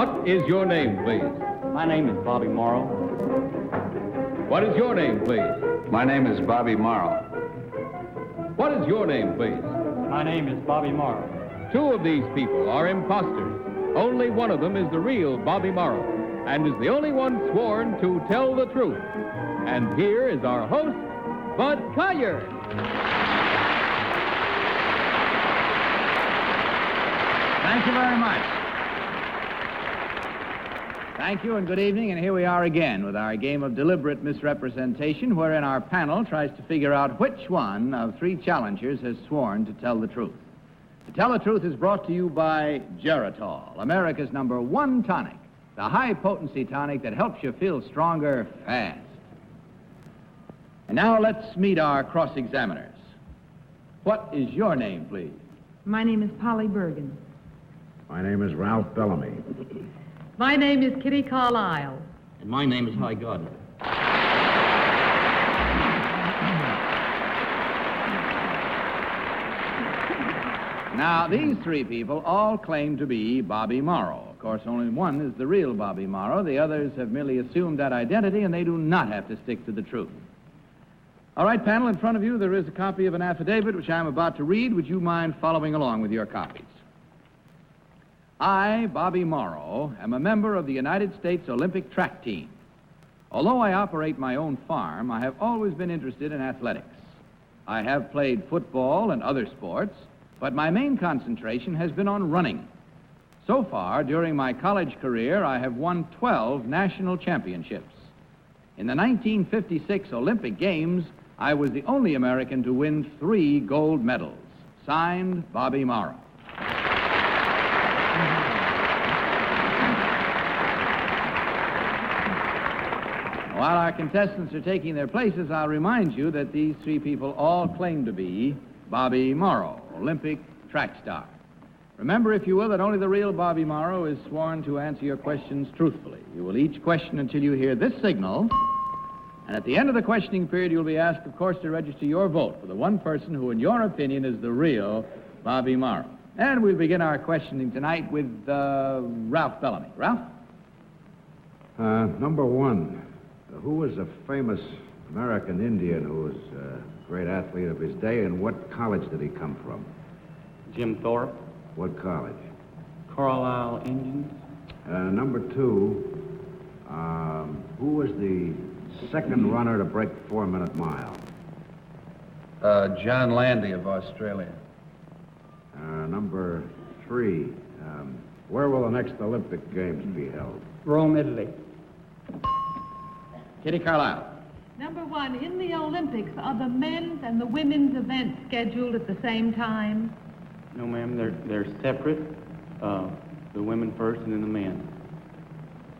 What is your name, please? My name is Bobby Morrow. What is your name, please? My name is Bobby Morrow. What is your name, please? My name is Bobby Morrow. Two of these people are imposters. Only one of them is the real Bobby Morrow, and is the only one sworn to tell the truth. And here is our host, Bud Collyer. Thank you very much. Thank you and good evening, and here we are again with our game of deliberate misrepresentation, wherein our panel tries to figure out which one of three challengers has sworn to tell the truth. To Tell the Truth is brought to you by Geritol, America's #1 tonic, the high-potency tonic that helps you feel stronger fast. And now let's meet our cross-examiners. What is your name, please? My name is Polly Bergen. My name is Ralph Bellamy. My name is Kitty Carlisle. And my name is Hy Gardner. Now, these three people all claim to be Bobby Morrow. Of course, only one is the real Bobby Morrow. The others have merely assumed that identity, and they do not have to stick to the truth. All right, panel, in front of you there is a copy of an affidavit which I'm about to read. Would you mind following along with your copies? I, Bobby Morrow, am a member of the United States Olympic track team. Although I operate my own farm, I have always been interested in athletics. I have played football and other sports, but my main concentration has been on running. So far, during my college career, I have won 12 national championships. In the 1956 Olympic Games, I was the only American to win 3 gold medals. Signed, Bobby Morrow. While our contestants are taking their places, I'll remind you that these three people all claim to be Bobby Morrow, Olympic track star. Remember, if you will, that only the real Bobby Morrow is sworn to answer your questions truthfully. You will each question until you hear this signal, and at the end of the questioning period, you'll be asked, of course, to register your vote for the one person who, in your opinion, is the real Bobby Morrow. And we'll begin our questioning tonight with Ralph Bellamy. Ralph? Number 1. Who was a famous American Indian who was a great athlete of his day, and what college did he come from? Jim Thorpe. What college? Carlisle Indians. Number 2, who was the second runner to break the 4-minute mile? John Landy of Australia. Number 3, where will the next Olympic Games be held? Rome, Italy. Kitty Carlisle. Number 1, in the Olympics, are the men's and the women's events scheduled at the same time? No, ma'am, they're separate. The women first and then the men.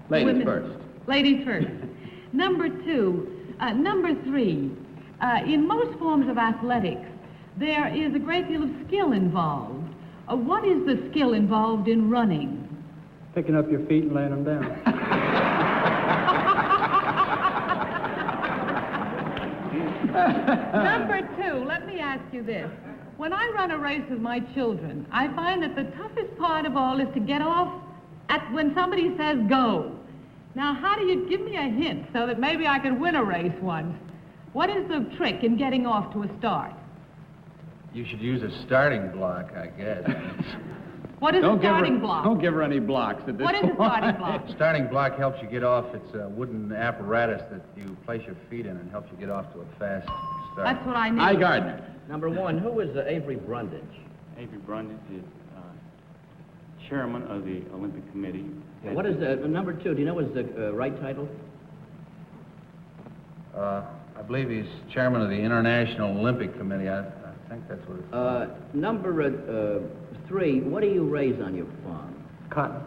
Ladies Women first. Ladies first. Number 3, in most forms of athletics, there is a great deal of skill involved. What is the skill involved in running? Picking up your feet and laying them down. Number 2, let me ask you this. When I run a race with my children, I find that the toughest part of all is to get off when somebody says go. Now, how do you give me a hint so that maybe I could win a race once? What is the trick in getting off to a start? You should use a starting block, I guess. What is a starting block? Don't give her any blocks at this What is a starting block? Starting block helps you get off. It's a wooden apparatus that you place your feet in and helps you get off to a fast start. That's what I need. Hy Gardner. Number 1, who is Avery Brundage? Avery Brundage is chairman of the Olympic Committee. What is number 2? Do you know his right title? I believe he's chairman of the International Olympic Committee. I think that's what it's Number 3, what do you raise on your farm? Cotton.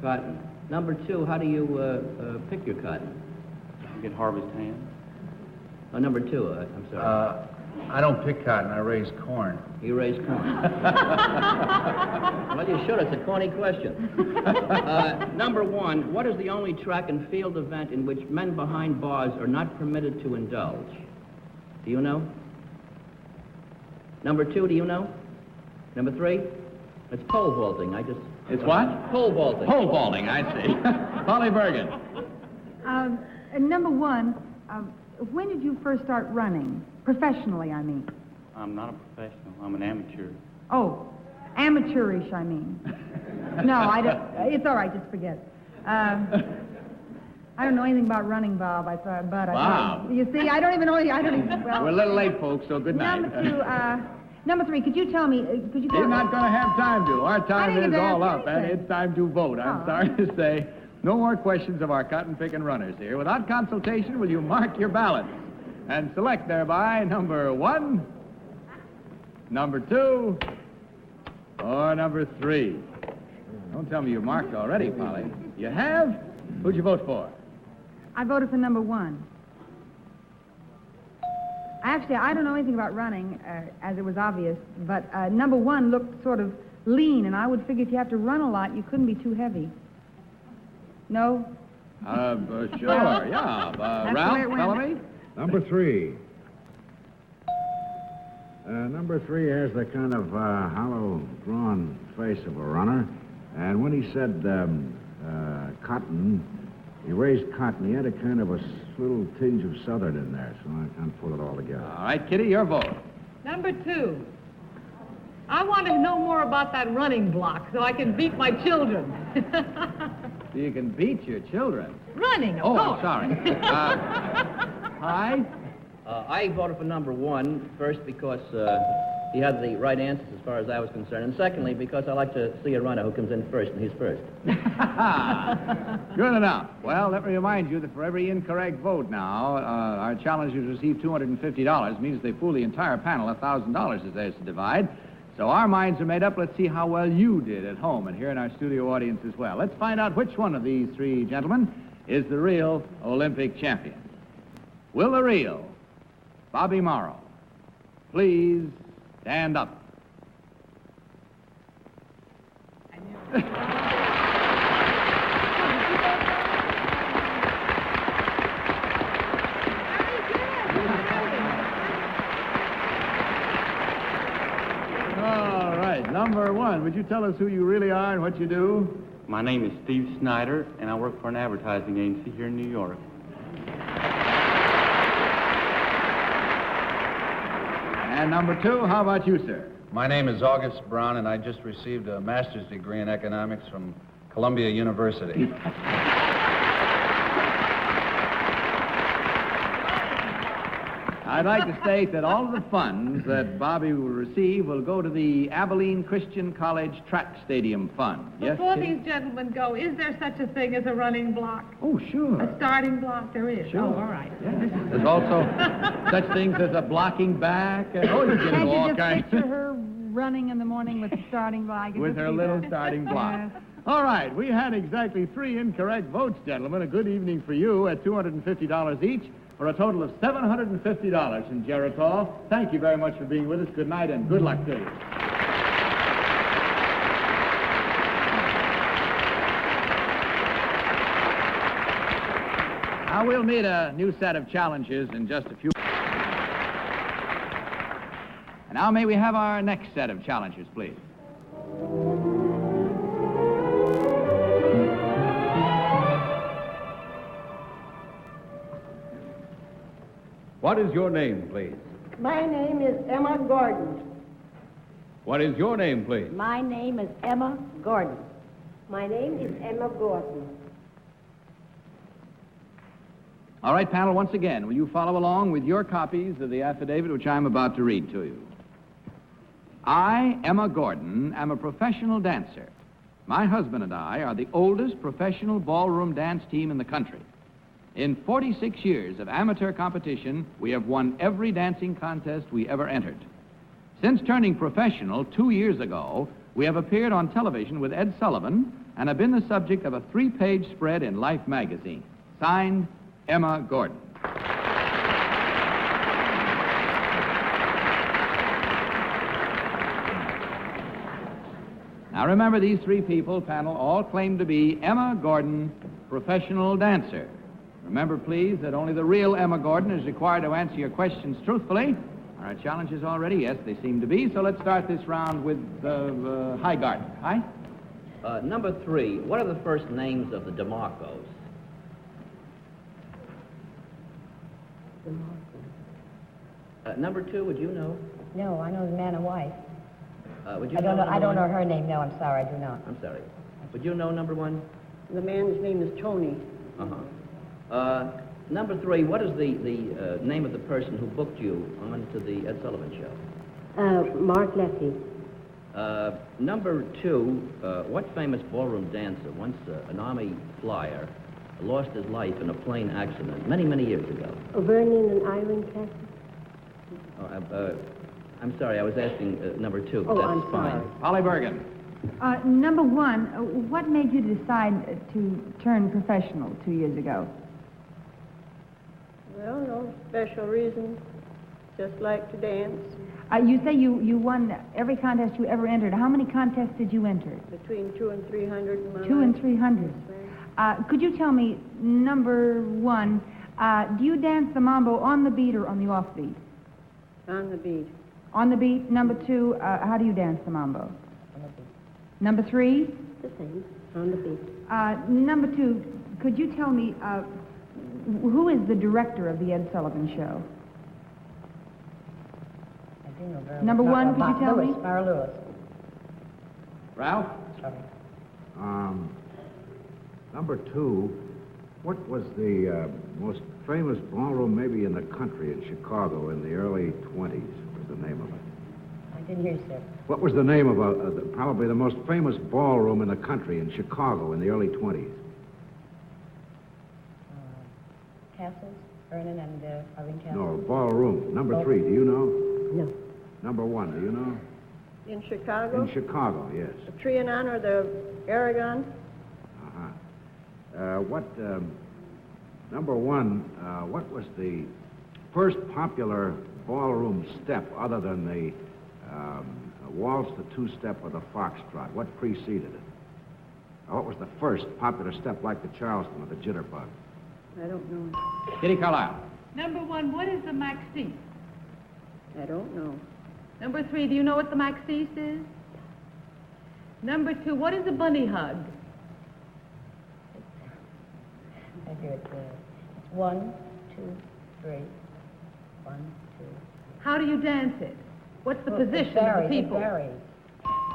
Cotton. Number 2, how do you pick your cotton? You get harvest hands. Number 2, I'm sorry. I don't pick cotton. I raise corn. You raise corn. Well, you should. It's a corny question. Number 1, what is the only track and field event in which men behind bars are not permitted to indulge? Do you know? Number 2, do you know? Number 3, it's pole vaulting. I just It's what? Pole vaulting. Pole vaulting, I see. Polly Bergen. Number one, when did you first start running? Professionally, I mean. I'm not a professional. I'm an amateur. Oh, amateurish, I mean. No, I don't. It's all right. Just forget it. I don't know anything about running, Bob. I thought, but Bob. You see, I don't even know. Well, We're a little late, folks, so good night. Number three. Could you tell me? You're not going to have time to. Our time didn't is get to all ask up, and anything. it's time to vote. I'm Oh. sorry to say, no more questions of our cotton-picking runners here. Without consultation, will you mark your ballots and select thereby number 1, number 2, or number 3? Don't tell me you marked already, Polly. You have? Who'd you vote for? I voted for number one. Actually, I don't know anything about running, as it was obvious, but number one looked sort of lean, and I would figure if you have to run a lot, you couldn't be too heavy. No? Sure, yeah. Ralph Bellamy? Number 3. Number 3 has the kind of hollow, drawn face of a runner. And when he said cotton, he raised cotton. He had a kind of a little tinge of Southern in there, so I can't pull it all together. All right, Kitty, your vote. Number 2. I want to know more about that running block so I can beat my children. So you can beat your children. Running, of Oh, course. I'm sorry. Hi. I voted for number 1, first because he had the right answers as far as I was concerned, and secondly because I like to see a runner who comes in first, and he's first. Good enough. Well, let me remind you that for every incorrect vote now, our challengers receive $250. Means they fool the entire panel. $1,000 is theirs to divide. So our minds are made up. Let's see how well you did at home and here in our studio audience as well. Let's find out which one of these 3 gentlemen is the real Olympic champion. Will the real Bobby Morrow please stand up? All right, number 1, would you tell us who you really are and what you do? My name is Steve Snyder, and I work for an advertising agency here in New York. And number 2, how about you, sir? My name is August Brown, and I just received a master's degree in economics from Columbia University. I'd like to state that all of the funds that Bobby will receive will go to the Abilene Christian College Track Stadium Fund. Yes, Before Kitty? these gentlemen go, is there such a thing as a running block? Oh, sure. A starting block? There is. Sure. Oh, all right. There's also such things as a blocking back. And, oh, you get Can't all you just kinds. picture her running in the morning with the starting block? You With just her see little that. starting block. Yes. All right, we had exactly 3 incorrect votes, gentlemen. A good evening for you at $250 each for a total of $750 in Geritol. Thank you very much for being with us. Good night and good luck to you. Now we'll meet a new set of challenges in just a few. And now may we have our next set of challenges, please. What is your name, please? My name is Emma Gordon. What is your name, please? My name is Emma Gordon. My name is Emma Gordon. All right, panel, once again, will you follow along with your copies of the affidavit which I'm about to read to you? I, Emma Gordon, am a professional dancer. My husband and I are the oldest professional ballroom dance team in the country. In 46 years of amateur competition, we have won every dancing contest we ever entered. Since turning professional 2 years ago, we have appeared on television with Ed Sullivan and have been the subject of a 3-page spread in Life magazine. Signed, Emma Gordon. Now remember, these 3 people, panel, all claim to be Emma Gordon, professional dancer. Remember, please, that only the real Emma Gordon is required to answer your questions truthfully. Are our challenges all ready? Yes, they seem to be. So let's start this round with Highgarden. Hi? Number 3, what are the first names of the DeMarcos? Number 2, would you know? No, I know the man and wife. Would you I don't know. number I don't know one? her name. No, I'm sorry. I do not. I'm sorry. Would you know number 1? The man's name is Tony. Uh-huh. Number 3, what is the name of the person who booked you onto the Ed Sullivan Show? Mark Leffy. Number 2, what famous ballroom dancer, once an Army flyer, lost his life in a plane accident many, many years ago? Vernon and Irene Castle. I'm sorry, I was asking number 2. Oh, That's I'm fine. sorry. Polly Bergen. Number one, what made you decide to turn professional 2 years ago? Well, no special reason. Just like to dance. You say you won every contest you ever entered. How many contests did you enter? Between 200 and 300 in my 2 and life. 300. Could you tell me, number one, do you dance the mambo on the beat or on the off beat? On the beat. On the beat. Number 2, how do you dance the mambo? On the beat. Number 3? The same. On the beat. Number 2, could you tell me who is the director of the Ed Sullivan Show? I do know very Number well. 1, could you tell me? Mara Lewis. Ralph? Sorry. Number 2, what was the most famous ballroom maybe in the country in Chicago in the early 20s? Was the name of it? I didn't hear you, sir. What was the name of probably the most famous ballroom in the country in Chicago in the early 20s? Castles, Vernon and Irene Castle. No, ballroom. Number 3, do you know? No. Number 1, do you know? In Chicago? In Chicago, yes. The Trianon or the Aragon? Number 1, what was the first popular ballroom step other than the waltz, the two-step, or the foxtrot? What preceded it? What was the first popular step like the Charleston or the jitterbug? I don't know. Kitty Carlisle. Number 1, what is the maxis? I don't know. Number 3, do you know what the maxis is? Number 2, what is a bunny hug? I hear it. It's 1, 2, 3. 1, 2. How do you dance it? What's the position varies, of the people? It varies.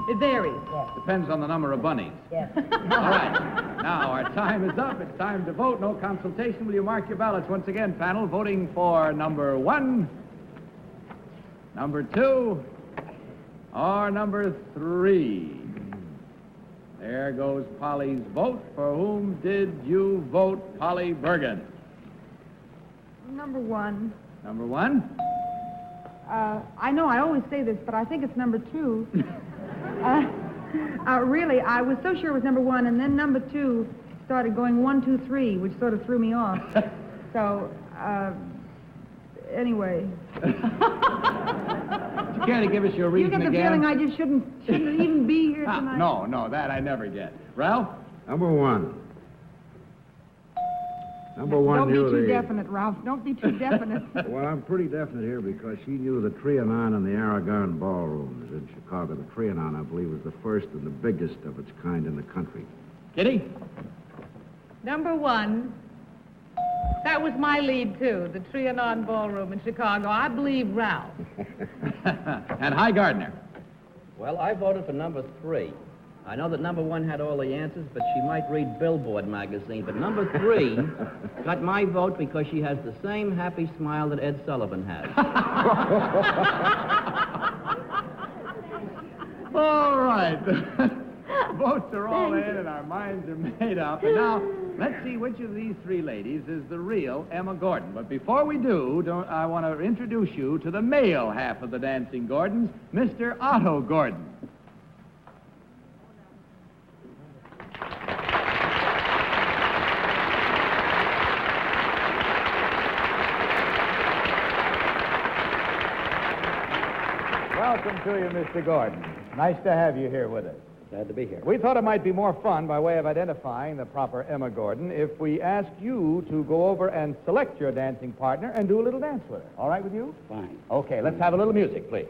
It varies. Yes. Depends on the number of bunnies. Yes. All right. Now, our time is up. It's time to vote. No consultation. Will you mark your ballots once again, panel? Voting for number 1, number 2, or number 3. There goes Polly's vote. For whom did you vote, Polly Bergen? Number 1. Number 1? I know I always say this, but I think it's number 2. Really, I was so sure it was number 1, and then number 2 started going 1, 2, 3, which sort of threw me off. So, anyway. You care to give us your You reason get the again? feeling I just shouldn't even be here tonight. No, that I never get. Ralph? Number 1. Number 1 Don't be knew too the... definite, Ralph. Don't be too definite. Well, I'm pretty definite here because she knew the Trianon and the Aragon ballrooms in Chicago. The Trianon, I believe, was the first and the biggest of its kind in the country. Kitty? Number 1, that was my lead, too, the Trianon Ballroom in Chicago. I believe Ralph. And High Gardner. Well, I voted for number 3. I know that number 1 had all the answers, but she might read Billboard magazine. But number 3 got my vote because she has the same happy smile that Ed Sullivan has. All right. Votes are all in and our minds are made up. And now, let's see which of these 3 ladies is the real Emma Gordon. But before we do, I want to introduce you to the male half of the Dancing Gordons, Mr. Otto Gordon. Welcome to you, Mr. Gordon. Nice to have you here with us. Glad to be here. We thought it might be more fun by way of identifying the proper Emma Gordon if we asked you to go over and select your dancing partner and do a little dance with her. All right with you? Fine. Okay, let's have a little music, please.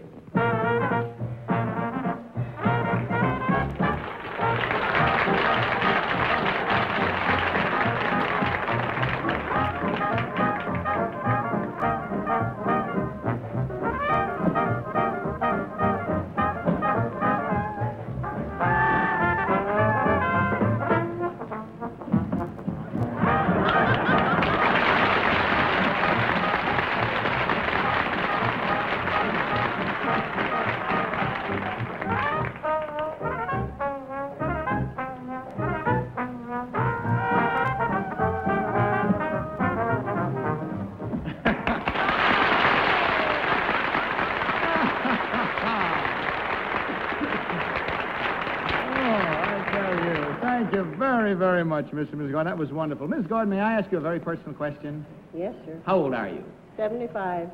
very, very much, Mr. and Mrs. Gordon. That was wonderful. Miss Gordon, may I ask you a very personal question? Yes, sir. How old are you? 75.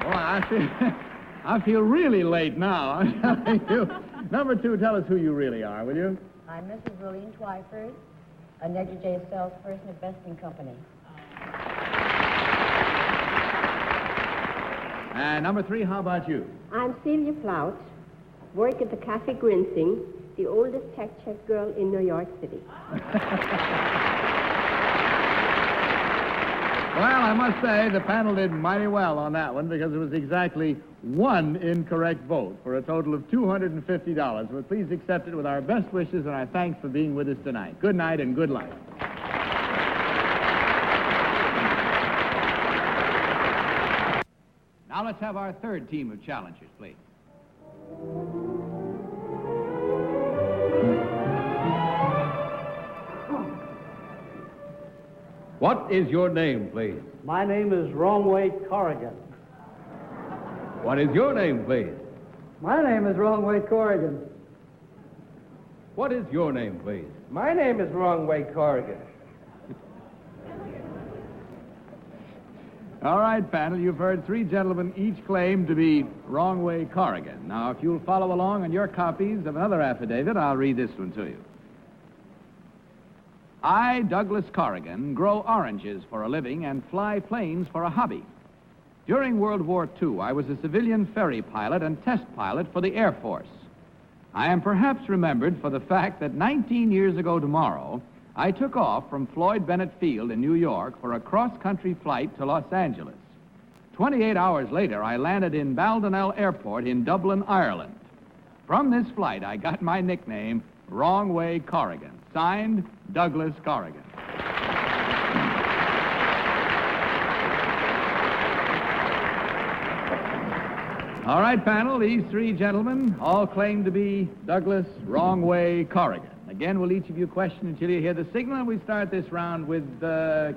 Well, I feel really late now. I'm telling you. Number 2, tell us who you really are, will you? I'm Mrs. William Twyford, a negligee salesperson at Besting Company. And number 3, how about you? I'm Celia Flout, work at the Cafe Grinsing, the oldest tax check girl in New York City. Well, I must say the panel did mighty well on that one because it was exactly 1 incorrect vote for a total of $250. Well, please accept it with our best wishes and our thanks for being with us tonight. Good night and good luck. Now let's have our 3rd team of challengers, please. What is your name, please? My name is Wrongway Corrigan. What is your name, please? My name is Wrongway Corrigan. What is your name, please? My name is Wrongway Corrigan. All right, panel, you've heard 3 gentlemen each claim to be Wrongway Corrigan. Now, if you'll follow along on your copies of another affidavit, I'll read this one to you. I, Douglas Corrigan, grow oranges for a living and fly planes for a hobby. During World War II, I was a civilian ferry pilot and test pilot for the Air Force. I am perhaps remembered for the fact that 19 years ago tomorrow, I took off from Floyd Bennett Field in New York for a cross-country flight to Los Angeles. 28 hours later, I landed in Baldonnel Airport in Dublin, Ireland. From this flight, I got my nickname, Wrongway Corrigan. Signed, Douglas Corrigan. All right, panel, these 3 gentlemen all claim to be Douglas Wrongway Corrigan. Again, will each of you question until you hear the signal, and we start this round with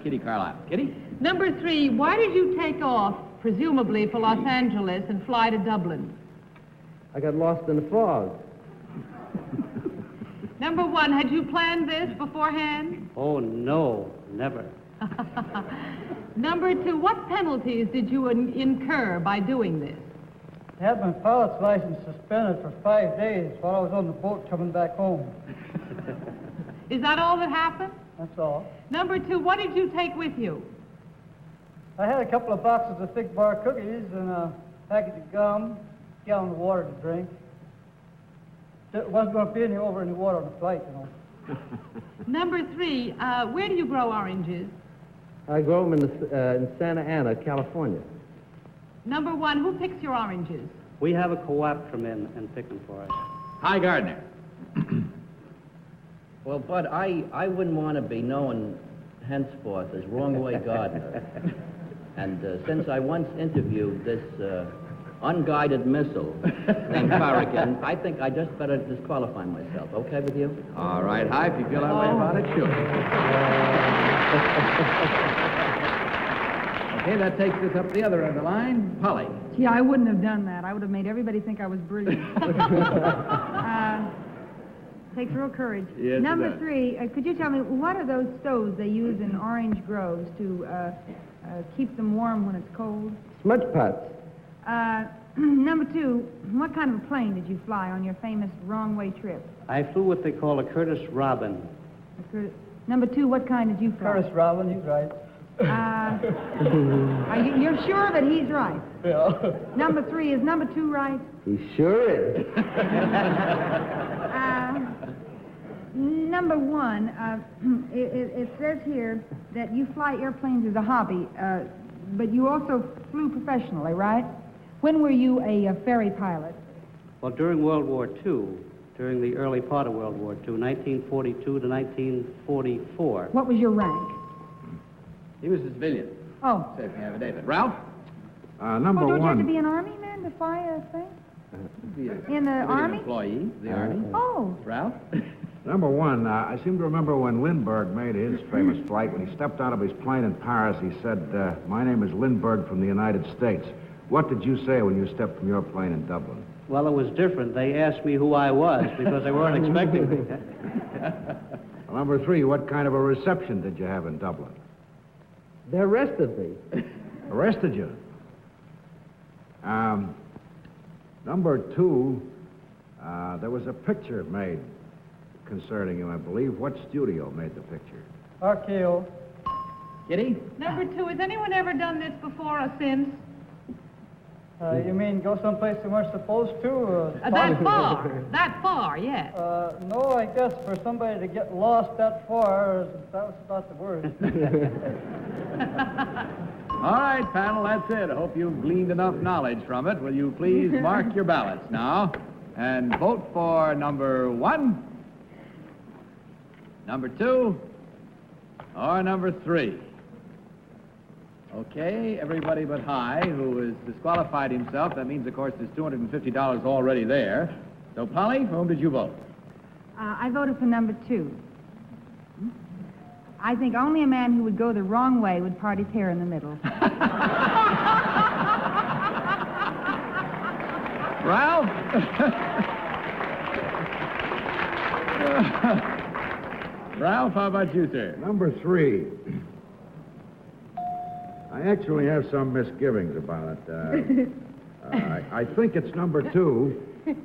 Kitty Carlisle. Kitty? Number 3, why did you take off, presumably for Los Angeles, and fly to Dublin? I got lost in the fog. Number 1, had you planned this beforehand? Oh, no, never. Number 2, what penalties did you incur by doing this? I had my pilot's license suspended for 5 days while I was on the boat coming back home. Is that all that happened? That's all. Number 2, what did you take with you? I had a couple of boxes of thick bar cookies and a package of gum, a gallon of water to drink. There wasn't going to be any water on the flight, you know. Number 3, where do you grow oranges? I grow them in Santa Ana, California. Number 1, who picks your oranges? We have a co-op come in and pick them for us. Hi, Gardner. Well, Bud, I wouldn't want to be known henceforth as Wrongway Gardner. And since I once interviewed this unguided missile named Corrigan, I think I just better disqualify myself. Okay with you? All right, Hi, if you feel that way about it, sure. Okay, that takes us up the other end of the line. Polly. Gee, I wouldn't have done that. I would have made everybody think I was brilliant. Takes real courage. Yes, Number 3, could you tell me, what are those stoves they use in orange groves to keep them warm when it's cold? Smudge pots. Number 2, what kind of a plane did you fly on your famous wrong-way trip? I flew what they call a Curtis Robin. Number 2, what kind did you fly? Curtis Robin, he's right. You're sure that he's right? Yeah. Number 3, is number 2 right? He sure is. Number 1, it says here that you fly airplanes as a hobby, but you also flew professionally, right? When were you a ferry pilot? Well, during World War II, during the early part of World War II, 1942 to 1944. What was your rank? He was a civilian. Oh. Says in the affidavit. Ralph? Number don't 1. you have to be an Army man to fly a thing? In the Army? Employee, the Army. Oh. Ralph? Number 1, I seem to remember when Lindbergh made his famous flight, when he stepped out of his plane in Paris, he said, my name is Lindbergh from the United States. What did you say when you stepped from your plane in Dublin? Well, it was different. They asked me who I was because they weren't expecting me. Well, number 3, what kind of a reception did you have in Dublin? They arrested me. Arrested you? Number 2, there was a picture made concerning you, I believe. What studio made the picture? RKO. Kitty? Number 2, has anyone ever done this before or since? You mean go someplace they weren't supposed to? That far? That far, yes. No, I guess for somebody to get lost that far, that was not the word. All right, panel, that's it. I hope you've gleaned enough knowledge from it. Will you please mark your ballots now and vote for number 1, number 2, or number 3? Okay, everybody but High, who has disqualified himself. That means, of course, there's $250 already there. So, Polly, for whom did you vote? I voted for number 2. I think only a man who would go the wrong way would part his hair in the middle. Ralph? Ralph, how about you, sir? Number 3. I actually have some misgivings about it. I think it's number 2,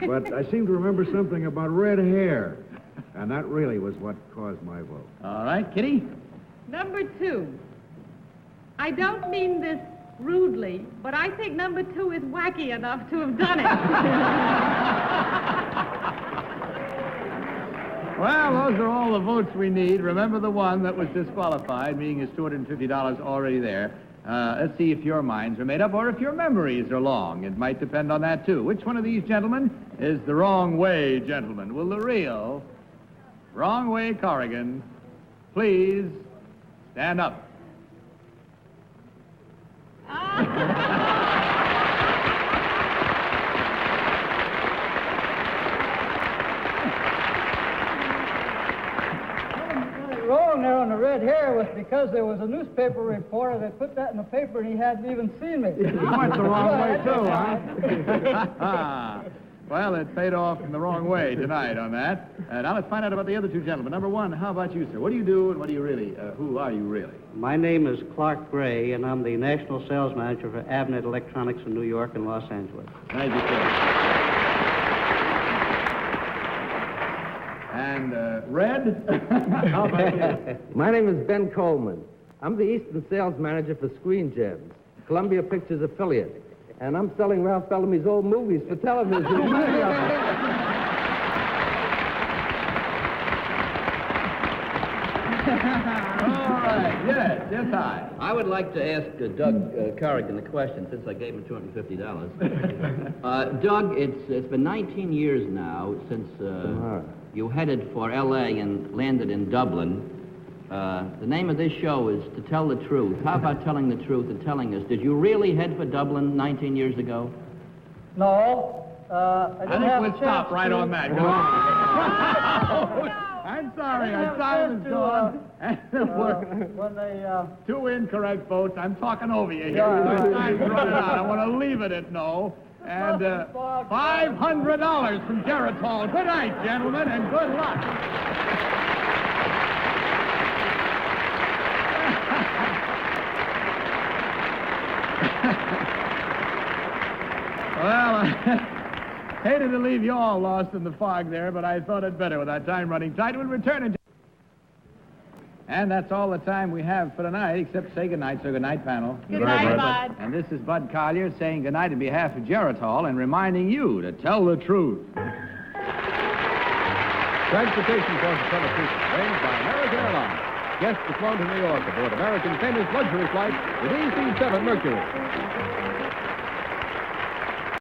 but I seem to remember something about red hair, and that really was what caused my vote. All right, Kitty? Number 2. I don't mean this rudely, but I think number 2 is wacky enough to have done it. Well, those are all the votes we need. Remember the one that was disqualified, meaning his $250 already there. Let's see if your minds are made up or if your memories are long. It might depend on that, too. Which one of these gentlemen is the wrong way gentleman? Will the real wrong way Corrigan please stand up? Wrong there on the red hair was because there was a newspaper reporter that put that in the paper and he hadn't even seen me. You went the wrong way, too, huh? Well, it paid off in the wrong way tonight on that. Now let's find out about the other 2 gentlemen. Number 1, how about you, sir? What do you do and what do you really, who are you really? My name is Clark Gray, and I'm the national sales manager for Avnet Electronics in New York and Los Angeles. Thank you, sir. And Red, how about you? My name is Ben Coleman. I'm the Eastern sales manager for Screen Gems, Columbia Pictures affiliate. And I'm selling Ralph Bellamy's old movies for television. All right, yes, High. I would like to ask Doug Corrigan a question, since I gave him $250. Doug, it's been 19 years now since you headed for L.A. and landed in Dublin. The name of this show is To Tell the Truth. How about telling the truth and telling us, did you really head for Dublin 19 years ago? No. I think we'll stop right on that. Go on. I'm sorry, our time is gone. When they... 2 incorrect votes. I'm talking over you here. Yeah. My time's running out. I want to leave it at no. And $500 from Geritol. Good night, gentlemen, and good luck. Well, I hated to leave you all lost in the fog there, but I thought it better with our time running tight. We'll return in... And that's all the time we have for tonight, except to say goodnight. So goodnight, panel. Good night, Bud. And this is Bud Collier saying goodnight on behalf of Geritol and reminding you to tell the truth. Transportation for the Tell the Truth arranged by American Airlines. Guests to flown to New York aboard American famous luxury flight, the DC-7 Mercury.